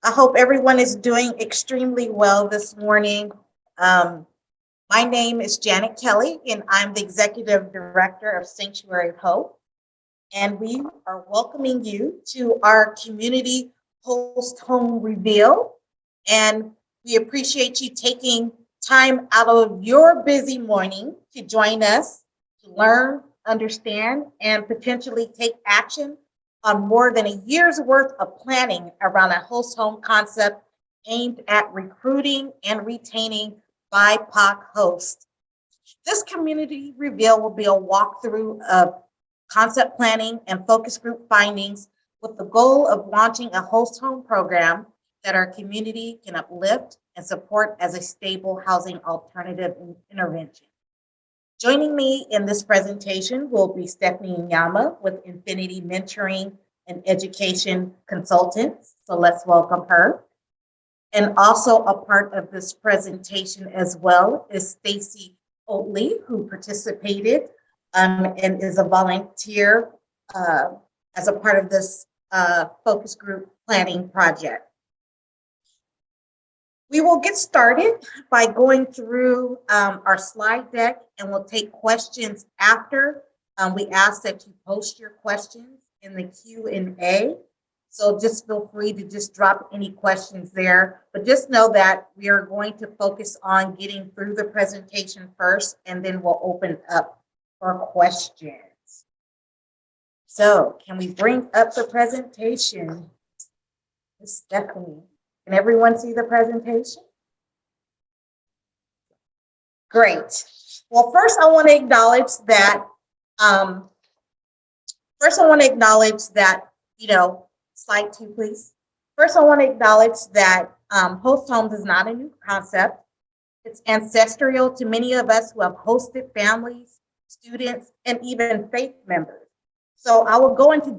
I hope everyone is doing extremely well this morning. Um, my name is Janet Kelly, and I'm the Executive Director of Sanctuary Hope. And we are welcoming you to our community host home reveal. And we appreciate you taking time out of your busy morning to join us to learn, understand, and potentially take action on more than a year's worth of planning around a host home concept aimed at recruiting and retaining BIPOC hosts. This community reveal will be a walkthrough of concept planning and focus group findings with the goal of launching a host home program that our community can uplift and support as a stable housing alternative intervention. Joining me in this presentation will be Stephanie Nyama with Infinity Mentoring and Education Consultants. So let's welcome her. And also a part of this presentation as well is Stacy Oatley, who participated and is a volunteer as a part of this focus group planning project. We will get started by going through our slide deck, and we'll take questions after. We ask that you post your questions in the Q&A. So just feel free to just drop any questions there. But just know that we are going to focus on getting through the presentation first, and then we'll open up for questions. So can we bring up the presentation? Ms. Stephanie. Can everyone see the presentation? Great. Well, first I want to acknowledge that, slide 2, please. First, I want to acknowledge that host homes is not a new concept. It's ancestral to many of us who have hosted families, students, and even faith members. So I will go into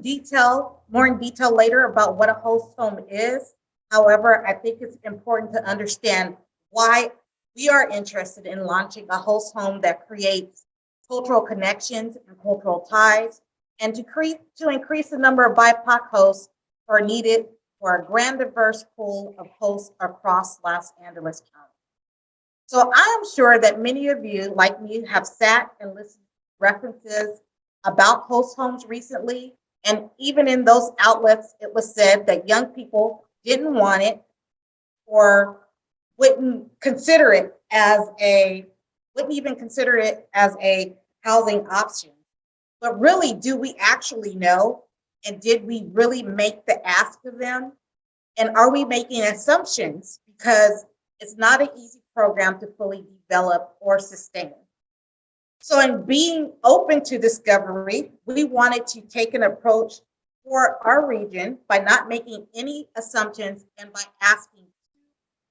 more in detail later about what a host home is. However, I think it's important to understand why we are interested in launching a host home that creates cultural connections and cultural ties, and to increase the number of BIPOC hosts who are needed for a grand diverse pool of hosts across Los Angeles County. So I am sure that many of you, like me, have sat and listened to references about host homes recently, and even in those outlets, it was said that young people didn't want it or wouldn't even consider it as a housing option. But really, do we actually know? And did we really make the ask of them? And are we making assumptions? Because it's not an easy program to fully develop or sustain. So in being open to discovery, we wanted to take an approach for our region by not making any assumptions and by asking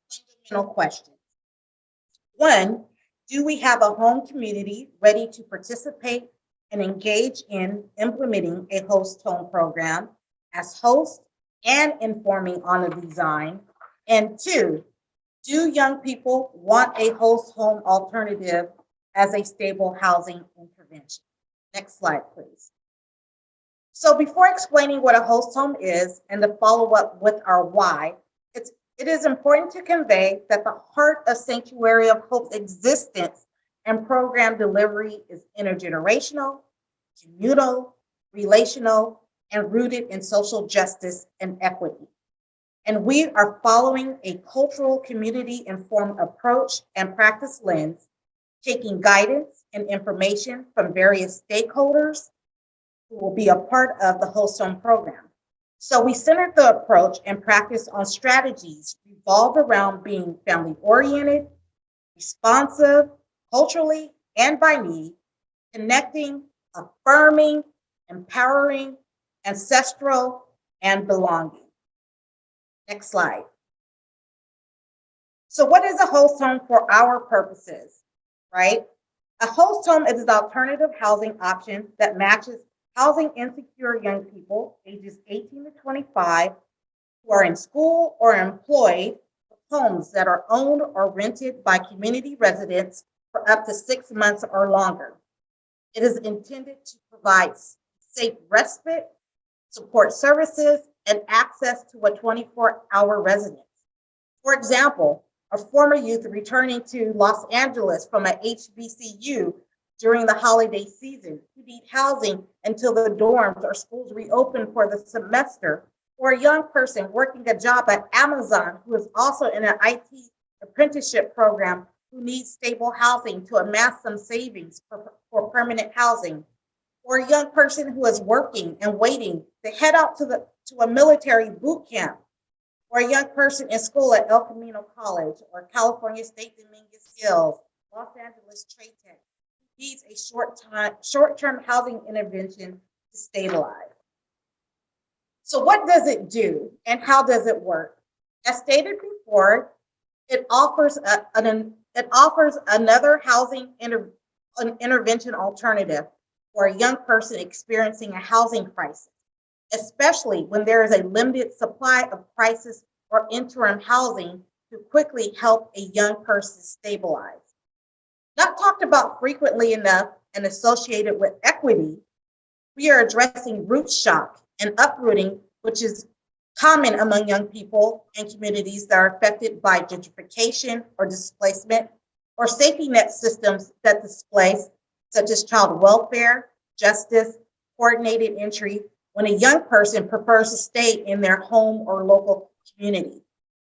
two fundamental questions. One, do we have a home community ready to participate and engage in implementing a host home program as host and informing on the design? And two, do young people want a host home alternative as a stable housing intervention? Next slide, please. So before explaining what a host home is and to follow up with our why, it is important to convey that the heart of Sanctuary of Hope's existence and program delivery is intergenerational, communal, relational, and rooted in social justice and equity. And we are following a cultural community-informed approach and practice lens, taking guidance and information from various stakeholders who will be a part of the host home program. So we centered the approach and practice on strategies revolved around being family-oriented, responsive, culturally and by need, connecting, affirming, empowering, ancestral, and belonging. Next slide. So what is a host home for our purposes, right? A host home is an alternative housing option that matches housing insecure young people ages 18 to 25 who are in school or employed with homes that are owned or rented by community residents for up to 6 months or longer. It is intended to provide safe respite, support services, and access to a 24-hour residence. For example, a former youth returning to Los Angeles from a HBCU during the holiday season who need housing until the dorms or schools reopen for the semester, or a young person working a job at Amazon who is also in an IT apprenticeship program who needs stable housing to amass some savings for permanent housing, or a young person who is working and waiting to head out to a military boot camp, or a young person in school at El Camino College or California State Dominguez Hills, Los Angeles Trade Tech, needs a short-term housing intervention to stabilize. So what does it do and how does it work? As stated before, it offers another housing intervention alternative for a young person experiencing a housing crisis, especially when there is a limited supply of crisis or interim housing to quickly help a young person stabilize. Not talked about frequently enough and associated with equity, we are addressing root shock and uprooting, which is common among young people and communities that are affected by gentrification or displacement, or safety net systems that displace, such as child welfare, justice, coordinated entry, when a young person prefers to stay in their home or local community.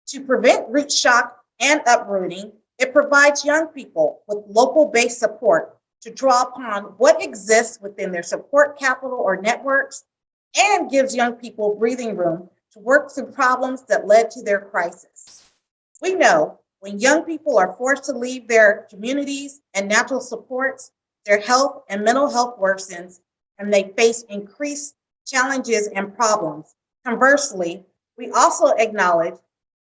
To prevent root shock and uprooting, it provides young people with local-based support to draw upon what exists within their support capital or networks, and gives young people breathing room to work through problems that led to their crisis. We know when young people are forced to leave their communities and natural supports, their health and mental health worsens, and they face increased challenges and problems. Conversely, we also acknowledge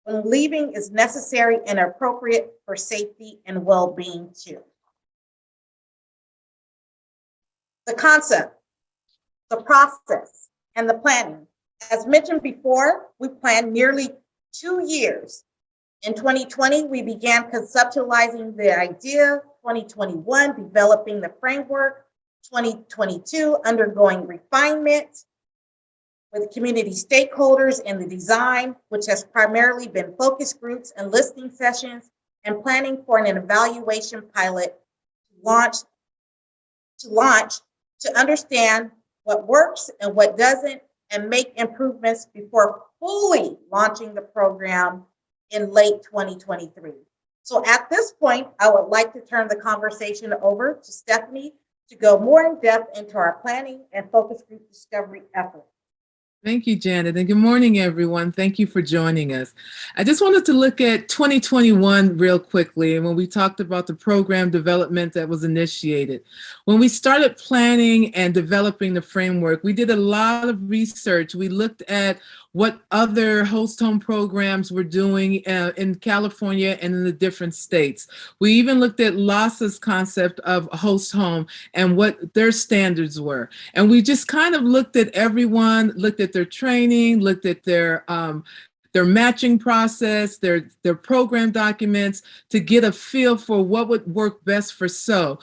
when leaving is necessary and appropriate for safety and well-being too. The concept, the process, and the planning. As mentioned before, we planned nearly 2 years. In 2020, we began conceptualizing the idea, 2021, developing the framework, 2022, undergoing refinement with community stakeholders in the design, which has primarily been focus groups and listening sessions, and planning for an evaluation pilot to launch to understand what works and what doesn't, and make improvements before fully launching the program in late 2023. So at this point, I would like to turn the conversation over to Stephanie to go more in depth into our planning and focus group discovery efforts. Thank you, Janet, and good morning, everyone. Thank you for joining us. I just wanted to look at 2021 real quickly, and when we talked about the program development that was initiated. When we started planning and developing the framework, we did a lot of research. We looked at what other host home programs were doing in California and in the different states. We even looked at LAHSA's concept of a host home and what their standards were. And we just kind of looked at everyone, looked at their training, looked at their matching process, their program documents, to get a feel for what would work best for So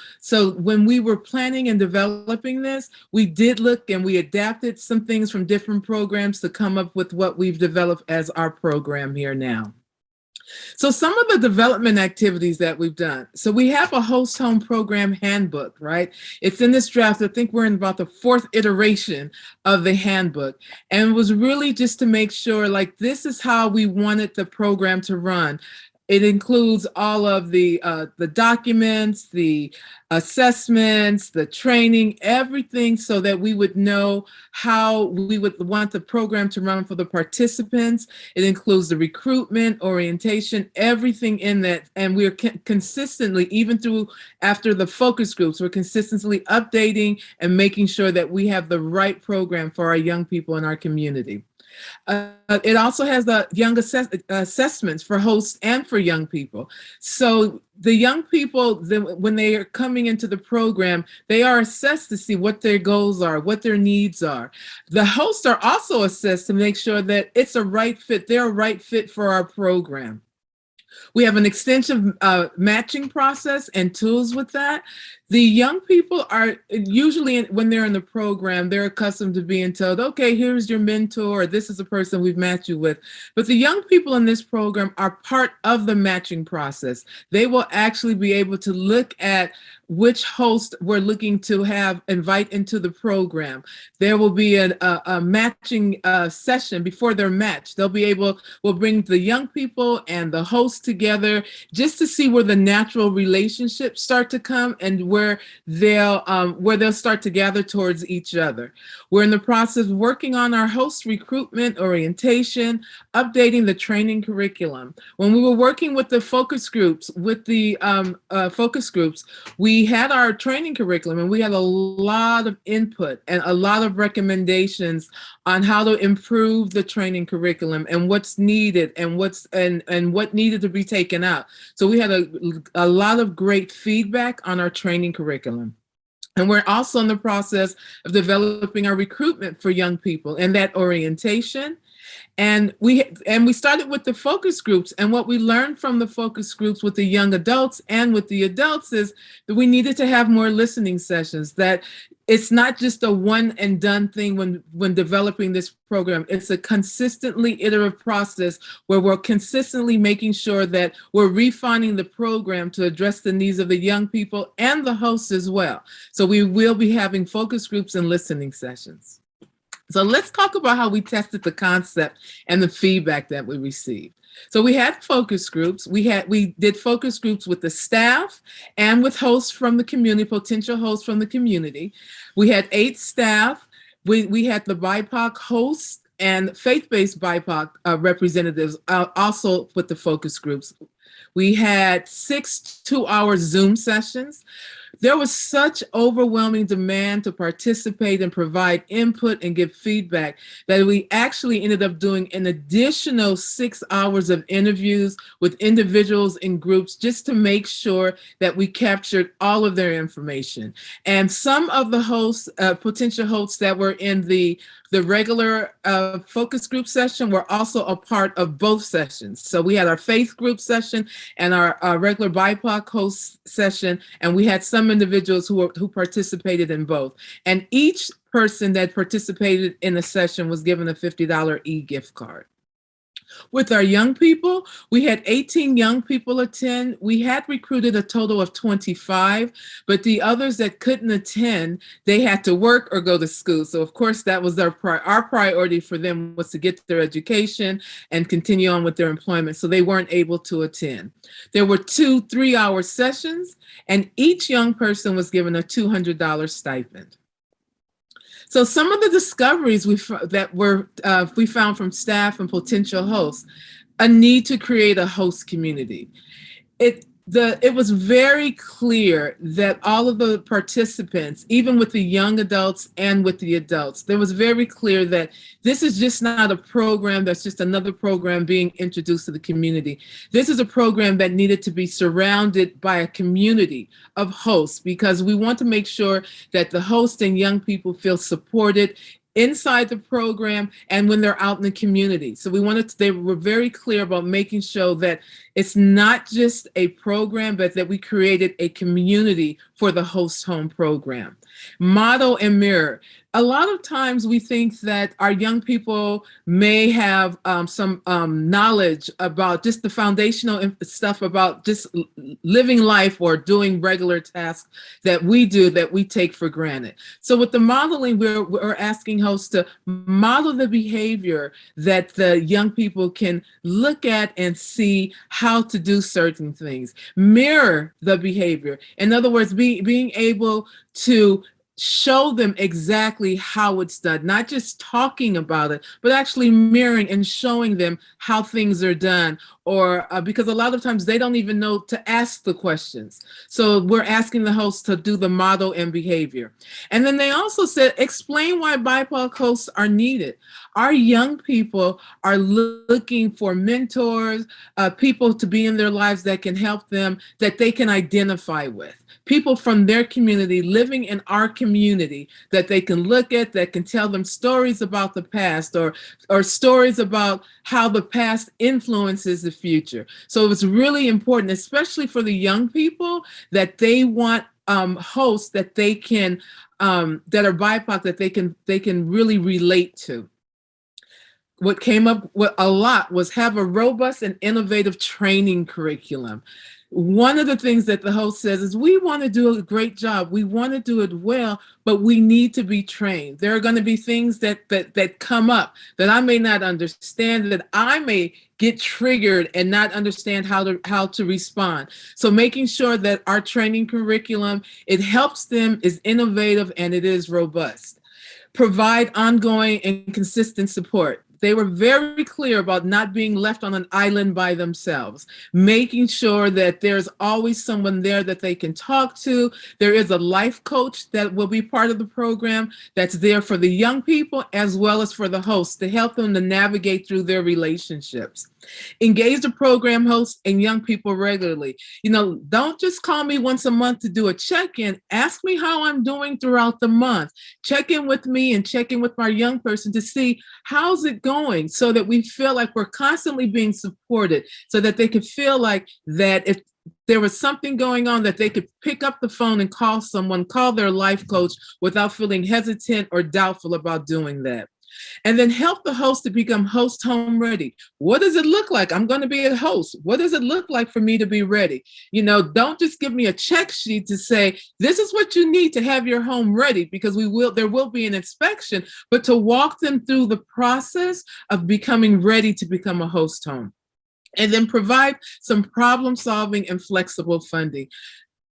when we were planning and developing this, we did look and we adapted some things from different programs to come up with what we've developed as our program here now. So some of the development activities that we've done. So we have a host home program handbook, right? It's in this draft. I think we're in about the 4th iteration of the handbook. And it was really just to make sure, like, this is how we wanted the program to run. It includes all of the documents, the assessments, the training, everything, so that we would know how we would want the program to run for the participants. It includes the recruitment, orientation, everything in that. And we're consistently, even through after the focus groups, we're consistently updating and making sure that we have the right program for our young people in our community. It also has the young assessments for hosts and for young people. So the young people, when they are coming into the program, they are assessed to see what their goals are, what their needs are. The hosts are also assessed to make sure that it's a right fit, they're a right fit for our program. We have an extensive matching process and tools with that. The young people are usually, when they're in the program, they're accustomed to being told, okay, here's your mentor, or this is the person we've matched you with. But the young people in this program are part of the matching process. They will actually be able to look at which host we're looking to invite into the program. There will be a matching session before they're matched. We'll bring the young people and the host together just to see where the natural relationships start to come and where they'll start to gather towards each other. We're in the process of working on our host recruitment orientation, updating the training curriculum. When we were working with the focus groups, we had our training curriculum and we had a lot of input and a lot of recommendations on how to improve the training curriculum and what's needed and what needed to be taken out. So we had a lot of great feedback on our training curriculum. And we're also in the process of developing our recruitment for young people and that orientation. And we started with the focus groups, and what we learned from the focus groups with the young adults and with the adults is that we needed to have more listening sessions, that it's not just a one and done thing when developing this program. It's a consistently iterative process where we're consistently making sure that we're refining the program to address the needs of the young people and the hosts as well. So we will be having focus groups and listening sessions. So let's talk about how we tested the concept and the feedback that we received. So we had focus groups. We did focus groups with the staff and with hosts from the community, potential hosts from the community. We had 8 staff. We had the BIPOC hosts and faith-based BIPOC representatives also with the focus groups. We had 6 2-hour Zoom sessions. There was such overwhelming demand to participate and provide input and give feedback that we actually ended up doing an additional 6 hours of interviews with individuals and groups just to make sure that we captured all of their information. And some of the hosts, potential hosts that were in the regular focus group session were also a part of both sessions. So we had our faith group session and our regular BIPOC host session, and we had some individuals who participated in both. And each person that participated in the session was given a $50 e-gift card. With our young people, we had 18 young people attend. We had recruited a total of 25, but the others that couldn't attend, they had to work or go to school. So of course, that was our priority for them was to get their education and continue on with their employment. So they weren't able to attend. There were 2 3-hour sessions, and each young person was given a $200 stipend. So some of the discoveries we found from staff and potential hosts, a need to create a host community. It was very clear that all of the participants, even with the young adults and with the adults, there was very clear that this is just not a program that's just another program being introduced to the community. This is a program that needed to be surrounded by a community of hosts because we want to make sure that the hosts and young people feel supported inside the program and when they're out in the community. So they were very clear about making sure that it's not just a program, but that we created a community for the host home program. Model and mirror. A lot of times we think that our young people may have some knowledge about just the foundational stuff about just living life or doing regular tasks that we do that we take for granted. So with the modeling, we're asking hosts to model the behavior that the young people can look at and see how to do certain things. Mirror the behavior. In other words, being able to show them exactly how it's done, not just talking about it, but actually mirroring and showing them how things are done, or because a lot of times they don't even know to ask the questions. So we're asking the hosts to do the model and behavior. And then they also said, explain why BIPOC hosts are needed. Our young people are looking for mentors, people to be in their lives that can help them, that they can identify with. people from their community living in our community that they can look at, that can tell them stories about the past, or stories about how the past influences the future. So it's really important, especially for the young people, that they want hosts that they can that are BIPOC, that they can really relate to. What came up with a lot was have a robust and innovative training curriculum. One of the things that the host says is, we want to do a great job, we want to do it well, but we need to be trained. There are going to be things that come up that I may not understand, that I may get triggered and not understand how to respond. So making sure that our training curriculum, it helps them, is innovative, and it is robust. Provide ongoing and consistent support. They were very clear about not being left on an island by themselves, making sure that there's always someone there that they can talk to. There is a life coach that will be part of the program that's there for the young people as well as for the hosts to help them to navigate through their relationships. Engage the program hosts and young people regularly. Don't just call me once a month to do a check-in. Ask me how I'm doing throughout the month. Check in with me and check in with my young person to see how's it going, so that we feel like we're constantly being supported, so that they could feel like that if there was something going on, that they could pick up the phone and call someone, call their life coach without feeling hesitant or doubtful about doing that. And then help the host to become host home ready. What does it look like? I'm going to be a host. What does it look like for me to be ready? Don't just give me a check sheet to say, this is what you need to have your home ready, because there will be an inspection, but to walk them through the process of becoming ready to become a host home. And then provide some problem solving and flexible funding.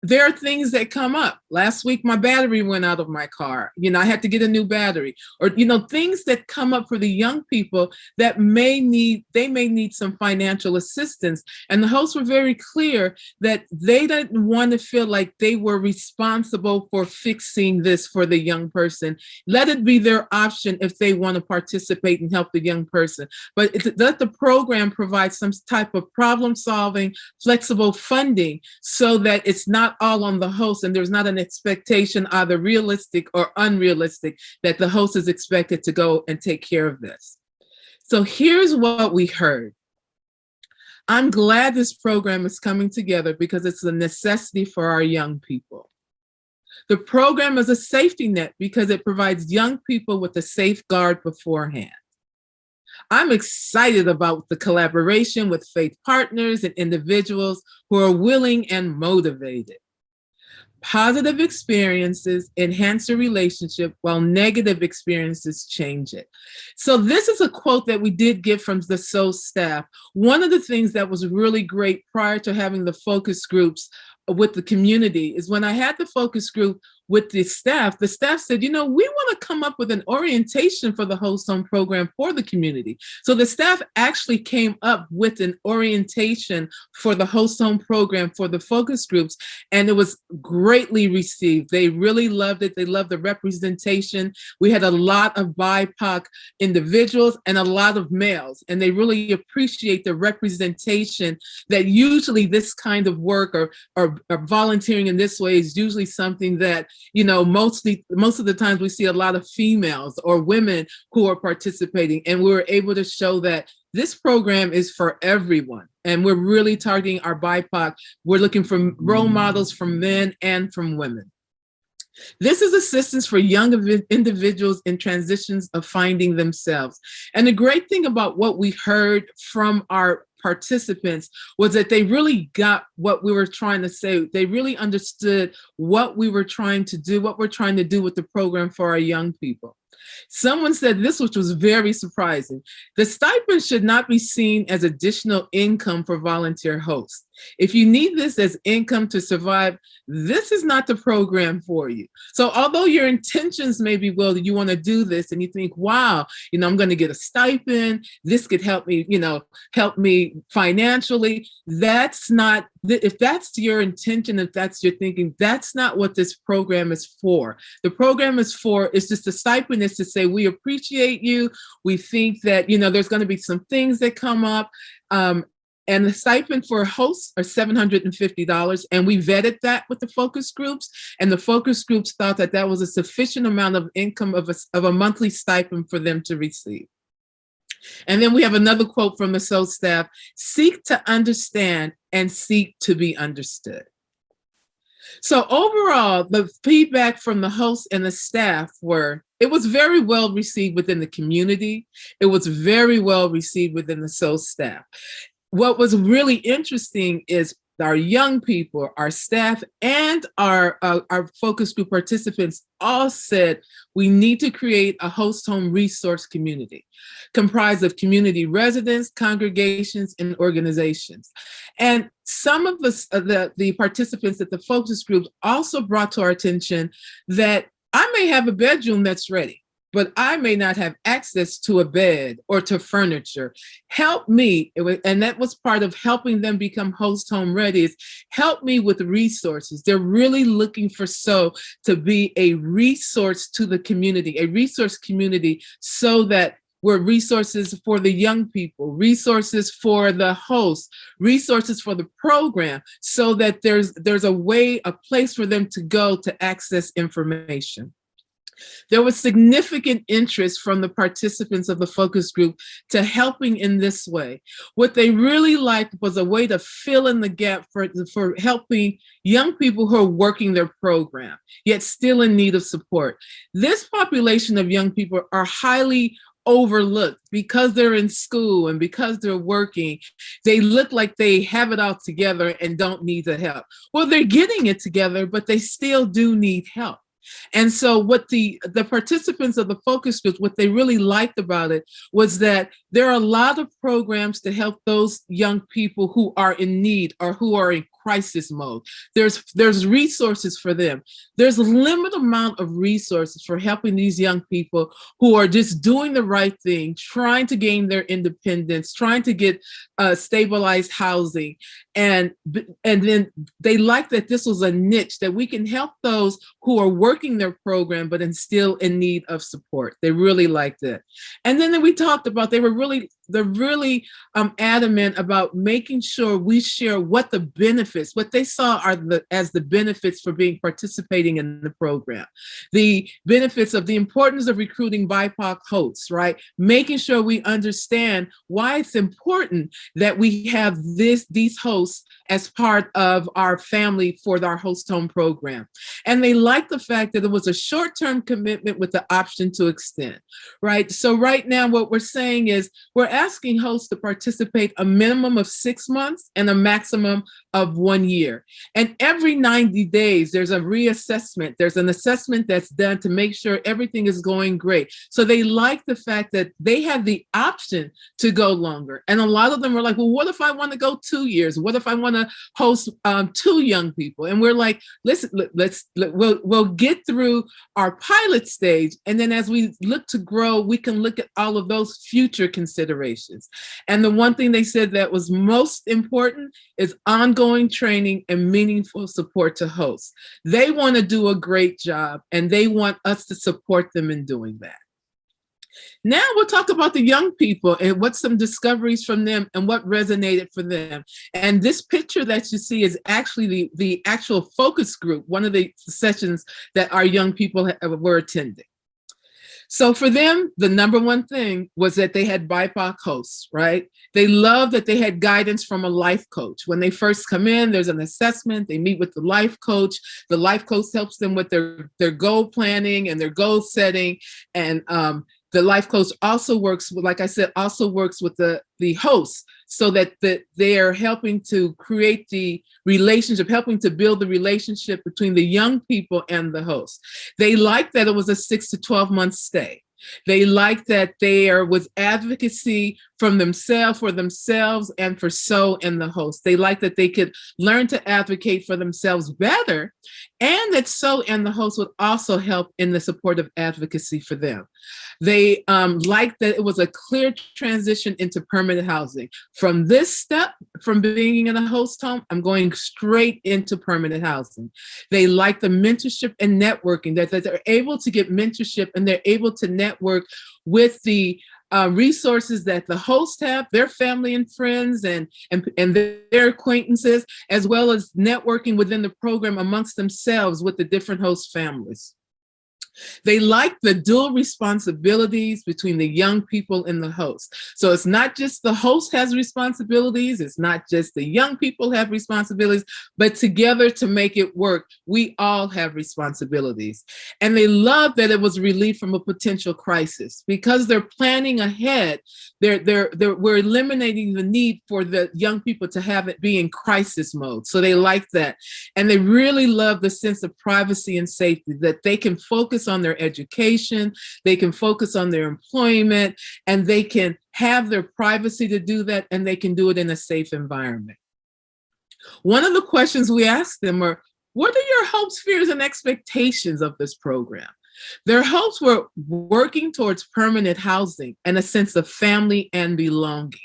There are things that come up. Last week, my battery went out of my car. I had to get a new battery, or, things that come up for the young people that they may need some financial assistance. And the hosts were very clear that they didn't want to feel like they were responsible for fixing this for the young person. Let it be their option if they want to participate and help the young person. But let the program provide some type of problem solving, flexible funding, so that it's not all on the host and there's not an expectation, either realistic or unrealistic, that the host is expected to go and take care of this. So here's what we heard. I'm glad this program is coming together because it's a necessity for our young people. The program is a safety net because it provides young people with a safeguard beforehand. I'm excited about the collaboration with faith partners and individuals who are willing and motivated. Positive experiences enhance a relationship while negative experiences change it. So this is a quote that we did get from the SOHLA staff. One of the things that was really great prior to having the focus groups with the community is when I had the focus group with the staff said, we want to come up with an orientation for the host home program for the community. So the staff actually came up with an orientation for the host home program for the focus groups, and it was greatly received. They really loved it. They loved the representation. We had a lot of BIPOC individuals and a lot of males, and they really appreciate the representation that usually this kind of work or volunteering in this way is usually something that most of the times we see a lot of females or women who are participating, and we were able to show that this program is for everyone. And we're really targeting our BIPOC. We're looking for role models from men and from women. This is assistance for young individuals in transitions of finding themselves. And the great thing about what we heard from our participants was that they really got what we were trying to say. They really understood what we were trying to do, what we're trying to do with the program for our young people. Someone said this, which was very surprising. The stipend should not be seen as additional income for volunteer hosts. If you need this as income to survive, this is not the program for you. So although your intentions may be, well, you want to do this and you think, wow, I'm going to get a stipend, this could help me, help me financially. That's not, if that's your intention, if that's your thinking, that's not what this program is for. The program is for, it's just a stipend is to say, we appreciate you. We think that, there's going to be some things that come up. And the stipend for hosts are $750. And we vetted that with the focus groups. And the focus groups thought that that was a sufficient amount of income of a monthly stipend for them to receive. And then we have another quote from the SOHLA staff: seek to understand and seek to be understood. So overall, the feedback from the hosts and the staff were, it was very well received within the community. It was very well received within the SOHLA staff. What was really interesting is our young people, our staff, and our focus group participants all said we need to create a host home resource community comprised of community residents, congregations, and organizations. And some of the participants at the focus groups also brought to our attention that I may have a bedroom that's ready, but I may not have access to a bed or to furniture. Help me, and that was part of helping them become host home ready, is help me with resources. They're really looking for SOH to be a resource to the community, a resource community, so that we're resources for the young people, resources for the hosts, resources for the program, so that there's a place for them to go to access information. There was significant interest from the participants of the focus group to helping in this way. What they really liked was a way to fill in the gap for helping young people who are working their program, yet still in need of support. This population of young people are highly overlooked because they're in school and because they're working. They look like they have it all together and don't need the help. Well, they're getting it together, but they still do need help. And so what the participants of the focus group, what they really liked about it was that there are a lot of programs to help those young people who are in need or who are in crisis mode. There's resources for them. There's a limited amount of resources for helping these young people who are just doing the right thing, trying to gain their independence, trying to get stabilized housing. And then they like that this was a niche that we can help those who are working their program, but still in need of support. They really liked it. And then we talked about, they're really adamant about making sure we share what the benefits, what they saw as the benefits for participating in the program. The benefits of the importance of recruiting BIPOC hosts, right? Making sure we understand why it's important that we have these hosts as part of our family for our host home program. And they liked the fact that it was a short-term commitment with the option to extend, right? So right now what we're saying is we're asking hosts to participate a minimum of 6 months and a maximum of 1 year. And every 90 days, there's a reassessment. There's an assessment that's done to make sure everything is going great. So they like the fact that they have the option to go longer. And a lot of them were like, well, what if I want to go 2 years? What if I want to host 2 young people? And we're like, listen, we'll get through our pilot stage. And then as we look to grow, we can look at all of those future considerations. And the one thing they said that was most important is ongoing training and meaningful support to hosts. They want to do a great job, and they want us to support them in doing that. Now we'll talk about the young people and what some discoveries from them and what resonated for them. And this picture that you see is actually the actual focus group, one of the sessions that our young people were attending. So for them, the number one thing was that they had BIPOC hosts, right? They love that they had guidance from a life coach. When they first come in, there's an assessment, they meet with the life coach. The life coach helps them with their goal planning and their goal setting. And the life coach also works with, like I said, with the hosts, so that they are helping to create the relationship, helping to build the relationship between the young people and the host. They liked that it was a 6 to 12 month stay. They liked that there was advocacy from themselves, for themselves, and for SOH and the host. They liked that they could learn to advocate for themselves better, and that SOH and the host would also help in the supportive advocacy for them. They liked that it was a clear transition into permanent housing. From this step, from being in a host home, I'm going straight into permanent housing. They like the mentorship and networking, that they're able to get mentorship and they're able to network with the resources that the hosts have, their family and friends and their acquaintances, as well as networking within the program amongst themselves with the different host families. They like the dual responsibilities between the young people and the host. So it's not just the host has responsibilities, it's not just the young people have responsibilities, but together to make it work, we all have responsibilities. And they love that it was relief from a potential crisis because they're planning ahead. We're eliminating the need for the young people to have it be in crisis mode. So they like that. And they really love the sense of privacy and safety, that they can focus on their education, they can focus on their employment, and they can have their privacy to do that, and they can do it in a safe environment. One of the questions we asked them are, what are your hopes, fears, and expectations of this program? Their hopes were working towards permanent housing and a sense of family and belonging.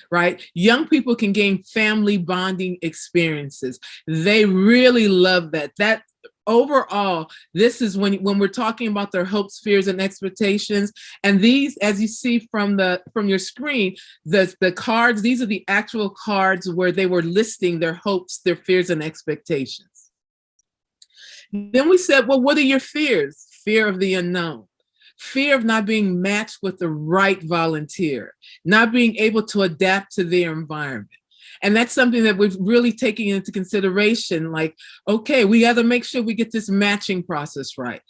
Right? Young people can gain family bonding experiences. They really love that. Overall, this is when we're talking about their hopes, fears, and expectations. And these, as you see from your screen, the cards, these are the actual cards where they were listing their hopes, their fears, and expectations. Then we said, well, what are your fears? Fear of the unknown. Fear of not being matched with the right volunteer, not being able to adapt to their environment. And that's something that we've really taken into consideration, like, okay, we got to make sure we get this matching process right.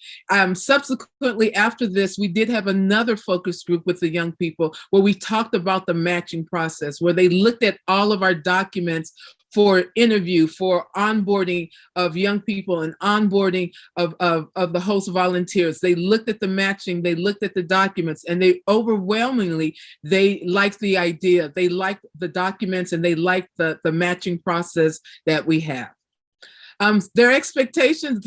Subsequently, after this, we did have another focus group with the young people where we talked about the matching process, where they looked at all of our documents for interview, for onboarding of young people and onboarding of the host volunteers. They looked at the matching, they looked at the documents, and they overwhelmingly, they liked the idea, they liked the documents, and they liked the matching process that we have. Their expectations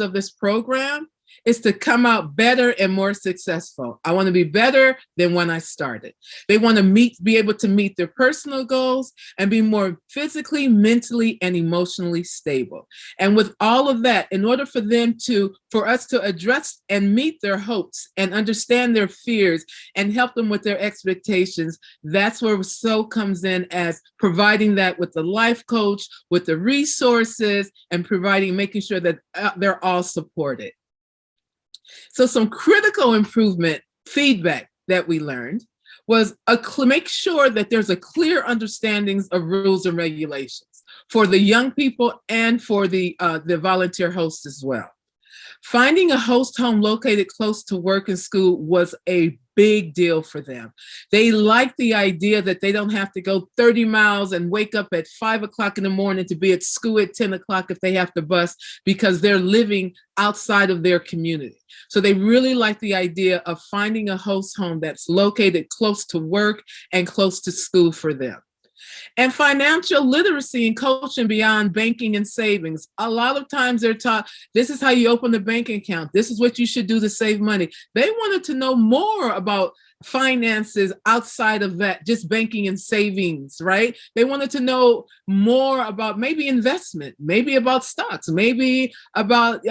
of this program is to come out better and more successful. I want to be better than when I started. They want to be able to meet their personal goals and be more physically, mentally, and emotionally stable. And with all of that, in order for us to address and meet their hopes and understand their fears and help them with their expectations, that's where SO comes in, as providing that with the life coach, with the resources, and making sure that they're all supported. So some critical improvement feedback that we learned was make sure that there's a clear understanding of rules and regulations for the young people and for the volunteer hosts as well. Finding a host home located close to work and school was a big deal for them. They like the idea that they don't have to go 30 miles and wake up at 5 o'clock in the morning to be at school at 10 o'clock if they have to bus, because they're living outside of their community. So they really like the idea of finding a host home that's located close to work and close to school for them. And financial literacy and coaching beyond banking and savings. A lot of times they're taught, this is how you open a bank account. This is what you should do to save money. They wanted to know more about finances outside of that, just banking and savings, right? They wanted to know more about maybe investment, maybe about stocks, maybe about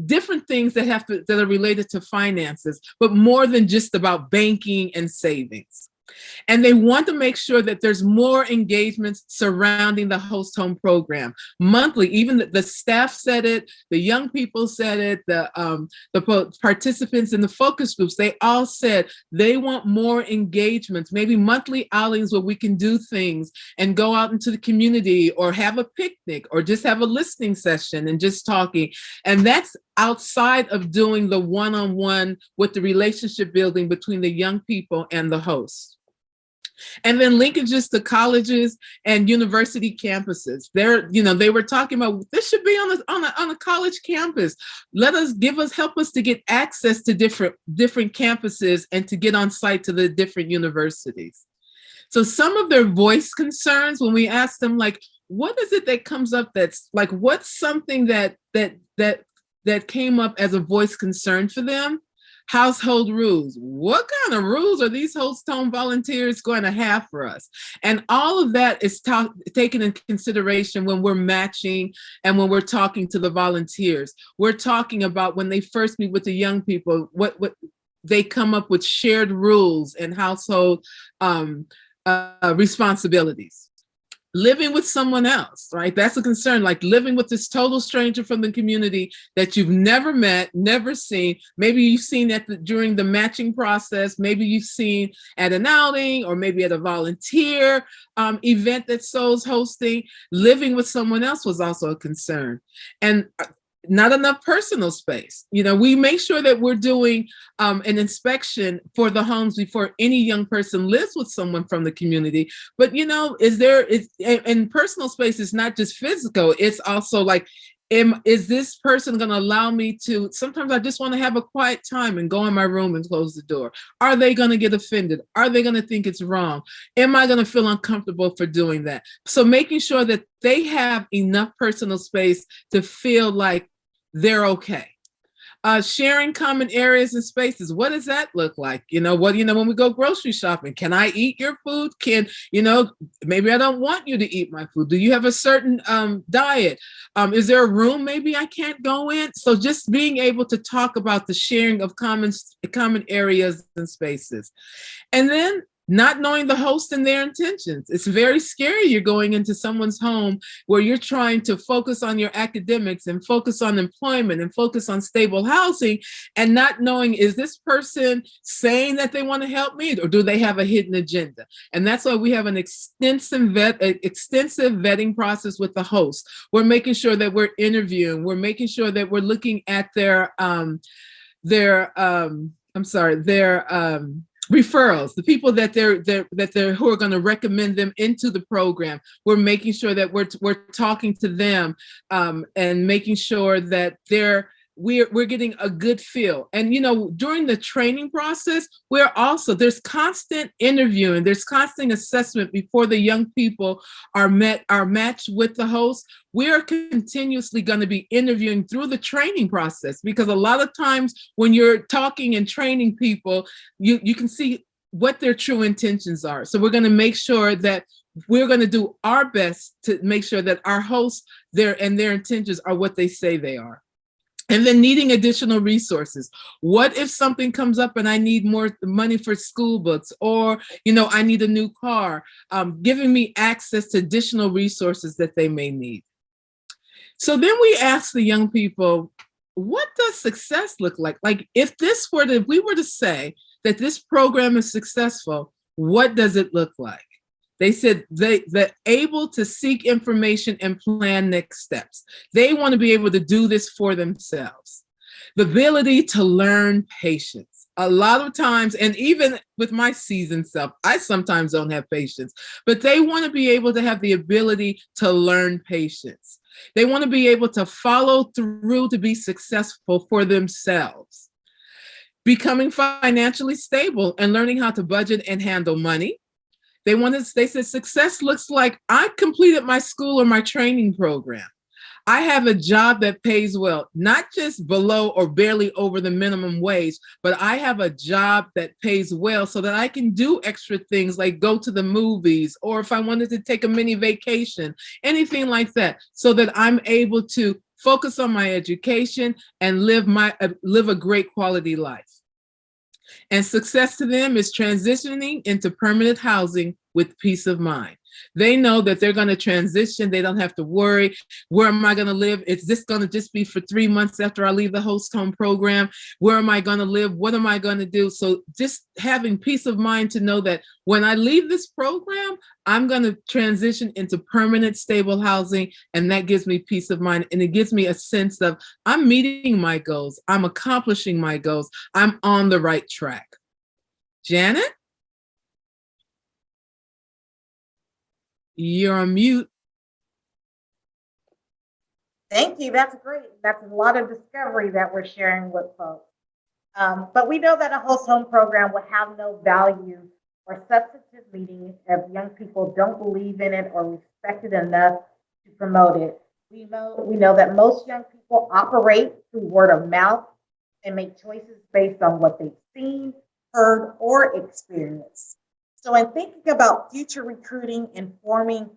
different things that are related to finances, but more than just about banking and savings. And they want to make sure that there's more engagements surrounding the host home program monthly. Even the staff said it, the young people said it, the participants in the focus groups, they all said they want more engagements, maybe monthly outings where we can do things and go out into the community or have a picnic or just have a listening session and just talking. And that's outside of doing the one-on-one with the relationship building between the young people and the host. And then linkages to colleges and university campuses. They were talking about this should be on a college campus. Help us to get access to different campuses and to get on site to the different universities. So some of their voice concerns, when we asked them, like, what is it that comes up that's like, what's something that came up as a voice concern for them? Household rules. What kind of rules are these host home volunteers going to have for us? And all of that is taken into consideration when we're matching and when we're talking to the volunteers. We're talking about when they first meet with the young people, they come up with shared rules and household responsibilities. Living with someone else, right? That's a concern, like living with this total stranger from the community that you've never met, never seen. Maybe you've seen during the matching process, maybe you've seen at an outing, or maybe at a volunteer event that SOHLA's hosting. Living with someone else was also a concern. And not enough personal space. We make sure that we're doing an inspection for the homes before any young person lives with someone from the community. But and personal space is not just physical, it's also like, is this person going to allow me to, sometimes I just want to have a quiet time and go in my room and close the door. Are they going to get offended? Are they going to think it's wrong? Am I going to feel uncomfortable for doing that? So making sure that they have enough personal space to feel like they're okay. Sharing common areas and spaces. What does that look like? When we go grocery shopping, can I eat your food? Maybe I don't want you to eat my food. Do you have a certain diet? Is there a room maybe I can't go in? So just being able to talk about the sharing of common areas and spaces. And then not knowing the host and their intentions. It's very scary. You're going into someone's home where you're trying to focus on your academics and focus on employment and focus on stable housing, and not knowing, is this person saying that they want to help me, or do they have a hidden agenda? And that's why we have an extensive vetting process with the host. We're making sure that we're interviewing. We're making sure that we're looking at their referrals, the people that they're who are going to recommend them into the program. We're making sure that we're talking to them and making sure that we're getting a good feel. And during the training process, there's constant interviewing, there's constant assessment before the young people are matched with the host. We're continuously going to be interviewing through the training process, because a lot of times when you're talking and training people, you can see what their true intentions are. So we're going to make sure that we're going to do our best to make sure that our hosts, their intentions are what they say they are. And then needing additional resources. What if something comes up and I need more money for school books, or, I need a new car, giving me access to additional resources that they may need. So then we ask the young people, what does success look like? Like, if we were to say that this program is successful, what does it look like? They said they're able to seek information and plan next steps. They want to be able to do this for themselves. The ability to learn patience. A lot of times, and even with my seasoned self, I sometimes don't have patience, but they want to be able to have the ability to learn patience. They want to be able to follow through to be successful for themselves. Becoming financially stable and learning how to budget and handle money. They said success looks like I completed my school or my training program. I have a job that pays well, not just below or barely over the minimum wage, but I have a job that pays well so that I can do extra things like go to the movies, or if I wanted to take a mini vacation, anything like that, so that I'm able to focus on my education and live a great quality life. And success to them is transitioning into permanent housing with peace of mind. They know that they're going to transition. They don't have to worry, where am I going to live? Is this going to just be for 3 months after I leave the host home program? Where am I going to live? What am I going to do? So just having peace of mind to know that when I leave this program, I'm going to transition into permanent stable housing. And that gives me peace of mind. And it gives me a sense of I'm meeting my goals. I'm accomplishing my goals. I'm on the right track. Janet? You're on mute. Thank you. That's great. That's a lot of discovery that we're sharing with folks. But we know that a host home program will have no value or substantive meaning if young people don't believe in it or respect it enough to promote it. We know that most young people operate through word of mouth and make choices based on what they've seen, heard, or experienced. So in thinking about future recruiting and forming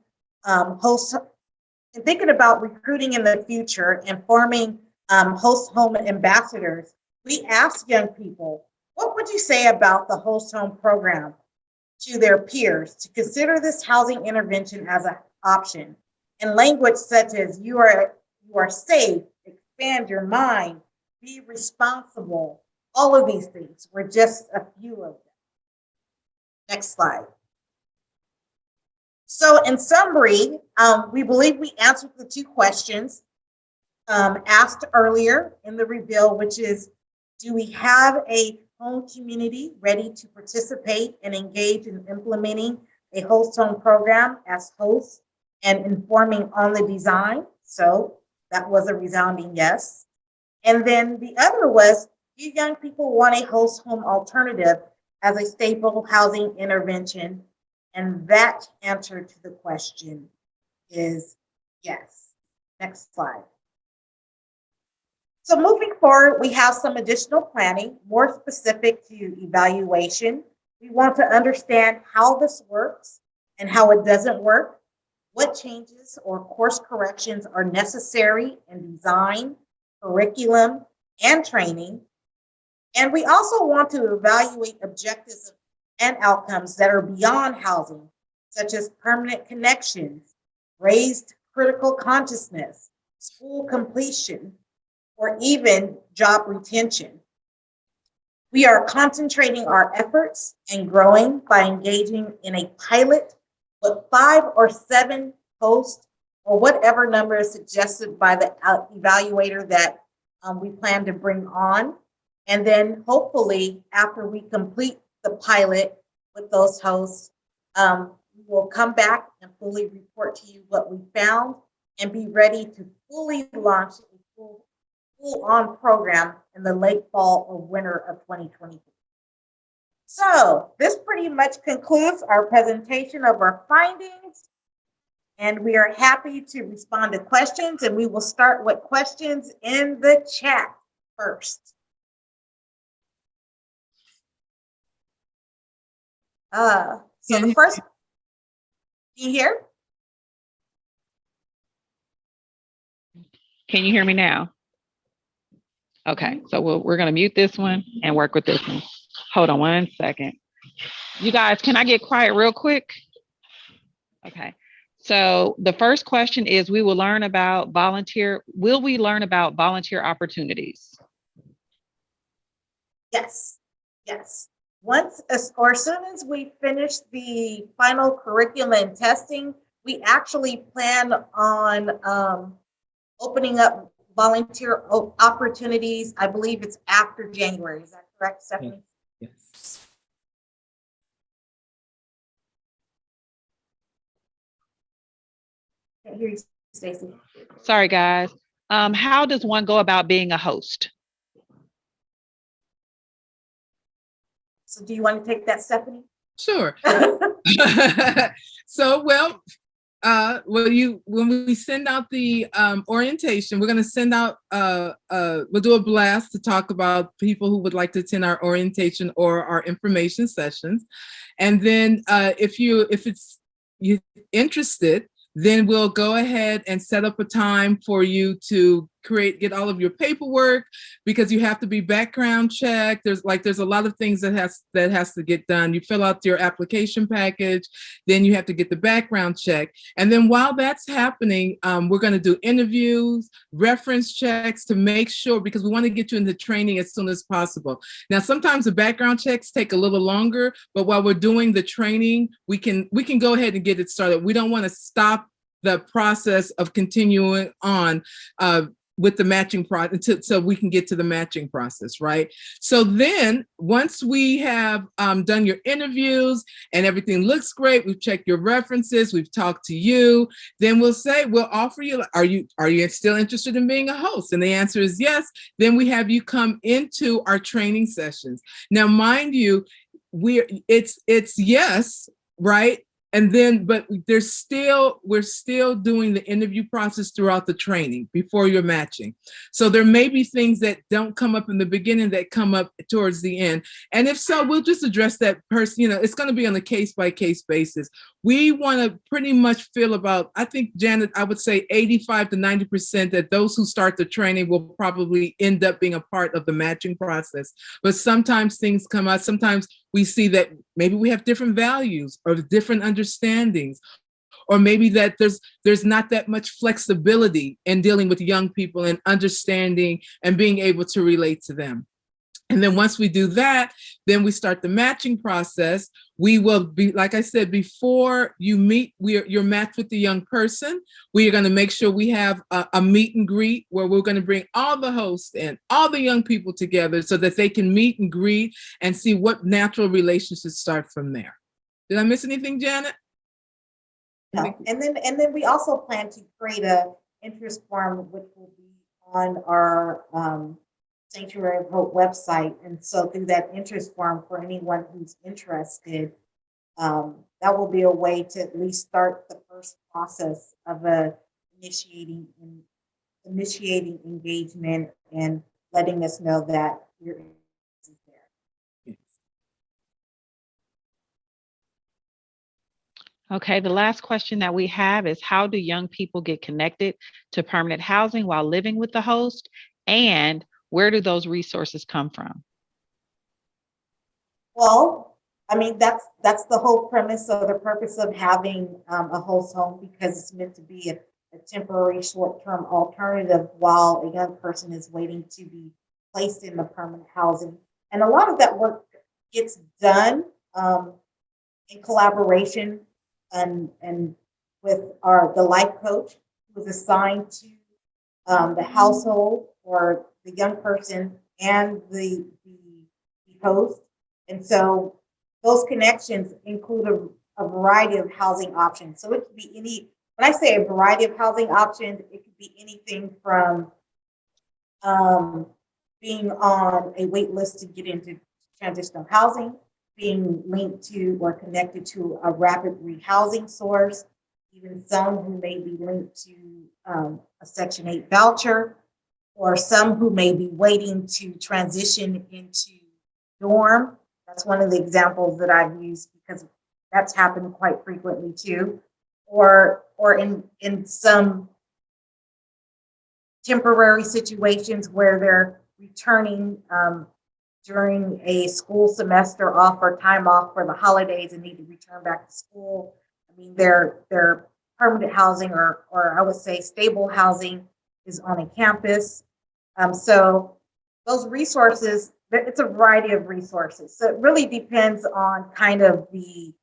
thinking about recruiting in the future and forming host home ambassadors, we ask young people, What would you say about the host home program to their peers to consider this housing intervention as an option? In language such as you are safe, expand your mind, be responsible, all of these things were just a few of them. Next slide. So in summary, we believe we answered the two questions asked earlier in the reveal, which is, do we have a home community ready to participate and engage in implementing a host home program as hosts and informing on the design? So that was a resounding yes. And then the other was, do young people want a host home alternative as a staple housing intervention? And that answer to the question is yes. Next slide. So moving forward, we have some additional planning, more specific to evaluation. We want to understand how this works and how it doesn't work, what changes or course corrections are necessary in design, curriculum, and training. And we also want to evaluate objectives and outcomes that are beyond housing, such as permanent connections, raised critical consciousness, school completion, or even job retention. We are concentrating our efforts and growing by engaging in a pilot with 5 or 7 hosts or whatever number is suggested by the evaluator that we plan to bring on. And then hopefully after we complete the pilot with those hosts, we will come back and fully report to you what we found and be ready to fully launch a full-on program in the late fall or winter of 2023. So this pretty much concludes our presentation of our findings, and we are happy to respond to questions, and we will start with questions in the chat first. So the first, can you hear? Can you hear me now? Okay, so we're going to mute this one and work with this one. Hold on 1 second. You guys, can I get quiet real quick? Okay, so the first question is, will we learn about volunteer opportunities? Yes, yes. Once, or as soon as we finish the final curriculum and testing, we actually plan on opening up volunteer opportunities. I believe it's after January. Is that correct, Stephanie? Yes. Can't hear you, Stacy. Sorry, guys. How does one go about being a host? So do you want to take that, Stephanie? Sure. So, when we send out the orientation, we're going to send out, we'll do a blast to talk about people who would like to attend our orientation or our information sessions. And then if you're interested, then we'll go ahead and set up a time for you to get all of your paperwork, because you have to be background checked. There's a lot of things that has to get done. You fill out your application package, then you have to get the background check. And then while that's happening, we're going to do interviews, reference checks to make sure, because we want to get you into training as soon as possible. Now, sometimes the background checks take a little longer, but while we're doing the training, we can go ahead and get it started. We don't want to stop the process of continuing on with the matching process so we can get to the matching process, right? So then once we have done your interviews and everything looks great, we've checked your references, we've talked to you, then we'll offer you, are you still interested in being a host? And the answer is yes. Then we have you come into our training sessions. Now, mind you, it's yes, right? And then, but we're still doing the interview process throughout the training before you're matching. So there may be things that don't come up in the beginning that come up towards the end. And if so, we'll just address that person. It's going to be on a case by case basis. We want to pretty much feel about, I think, Janet, I would say 85 to 90% that those who start the training will probably end up being a part of the matching process. But sometimes things come out. Sometimes we see that maybe we have different values or different understandings, or maybe that there's not that much flexibility in dealing with young people and understanding and being able to relate to them. And then once we do that, then we start the matching process. We will be, like I said, before you meet, you're matched with the young person. We are going to make sure we have a meet and greet where we're going to bring all the hosts and all the young people together so that they can meet and greet and see what natural relationships start from there. Did I miss anything, Janet? No. And then we also plan to create a interest form, which will be on our Sanctuary of Hope website. And so through that interest form, for anyone who's interested, that will be a way to at least start the first process of initiating engagement and letting us know that you're there. Okay, the last question that we have is, how do young people get connected to permanent housing while living with the host? And where do those resources come from? Well, I mean, that's the whole premise or the purpose of having a host home, because it's meant to be a temporary short-term alternative while a young person is waiting to be placed in the permanent housing. And a lot of that work gets done in collaboration and with the life coach who is assigned to the household or the young person and the host. And so those connections include a variety of housing options. So it could be when I say a variety of housing options, it could be anything from being on a wait list to get into transitional housing, being linked to or connected to a rapid rehousing source, even some who may be linked to a Section 8 voucher, or some who may be waiting to transition into dorm. That's one of the examples that I've used because that's happened quite frequently too. Or in some temporary situations where they're returning during a school semester off or time off for the holidays and need to return back to school. I mean, their permanent housing or I would say stable housing is on a campus. So those resources, it's a variety of resources. So it really depends on kind of the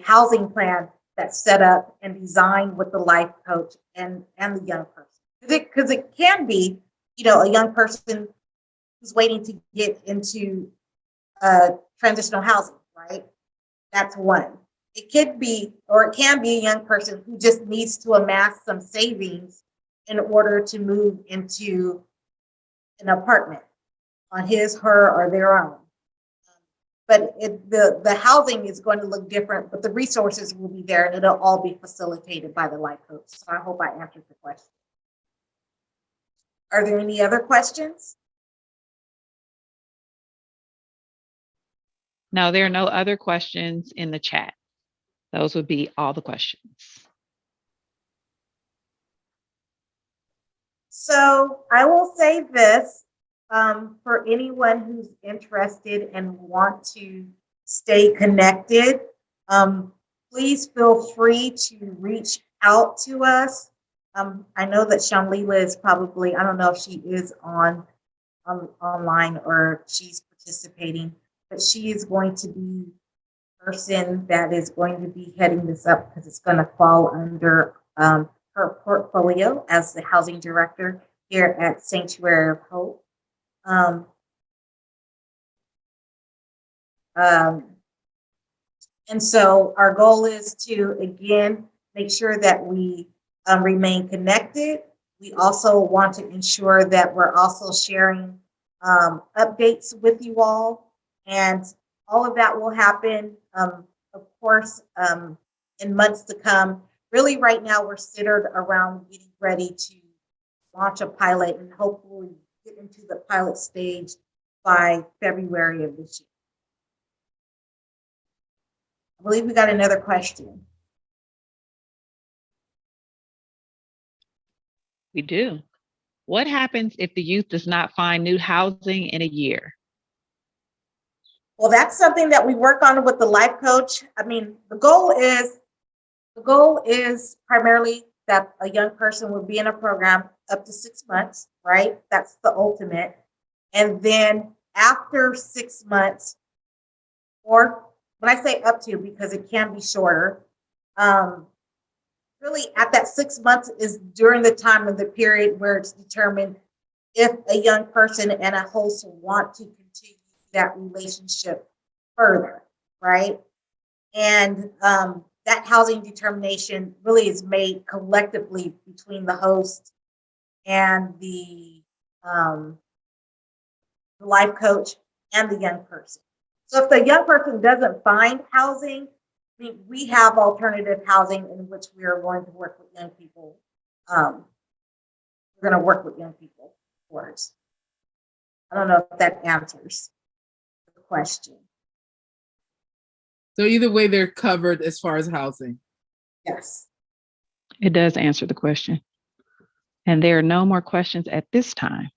housing plan that's set up and designed with the life coach and the young person. Because it can be, a young person who's waiting to get into transitional housing, right? That's one. It could be, or it can be a young person who just needs to amass some savings in order to move into an apartment on his, her, or their own. But the housing is going to look different, but the resources will be there and it'll all be facilitated by the life coach. So I hope I answered the question. Are there any other questions? No, there are no other questions in the chat. Those would be all the questions. So I will say this, for anyone who's interested and want to stay connected, please feel free to reach out to us. I know that Shamlila is probably, I don't know if she is online or she's participating, but she is going to be the person that is going to be heading this up because it's going to fall under her portfolio as the housing director here at Sanctuary of Hope. And so our goal is to, again, make sure that we remain connected. We also want to ensure that we're also sharing updates with you all. And all of that will happen, of course, in months to come. Really, right now, we're centered around getting ready to launch a pilot and hopefully get into the pilot stage by February of this year. I believe we got another question. We do. What happens if the youth does not find new housing in a year? Well, that's something that we work on with the life coach. I mean, the goal is primarily that a young person would be in a program up to 6 months, right? That's the ultimate. And then after 6 months, or when I say up to, because it can be shorter, really at that 6 months is during the time of the period where it's determined if a young person and a host want to continue that relationship further, right? And that housing determination really is made collectively between the host and the life coach and the young person. So if the young person doesn't find housing, we have alternative housing in which we are going to work with young people. We're going to work with young people towards. I don't know if that answers the question. So either way, they're covered as far as housing. Yes. It does answer the question. And there are no more questions at this time.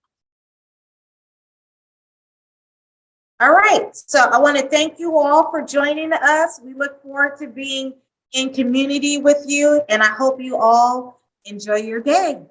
All right. So I want to thank you all for joining us. We look forward to being in community with you, and I hope you all enjoy your day.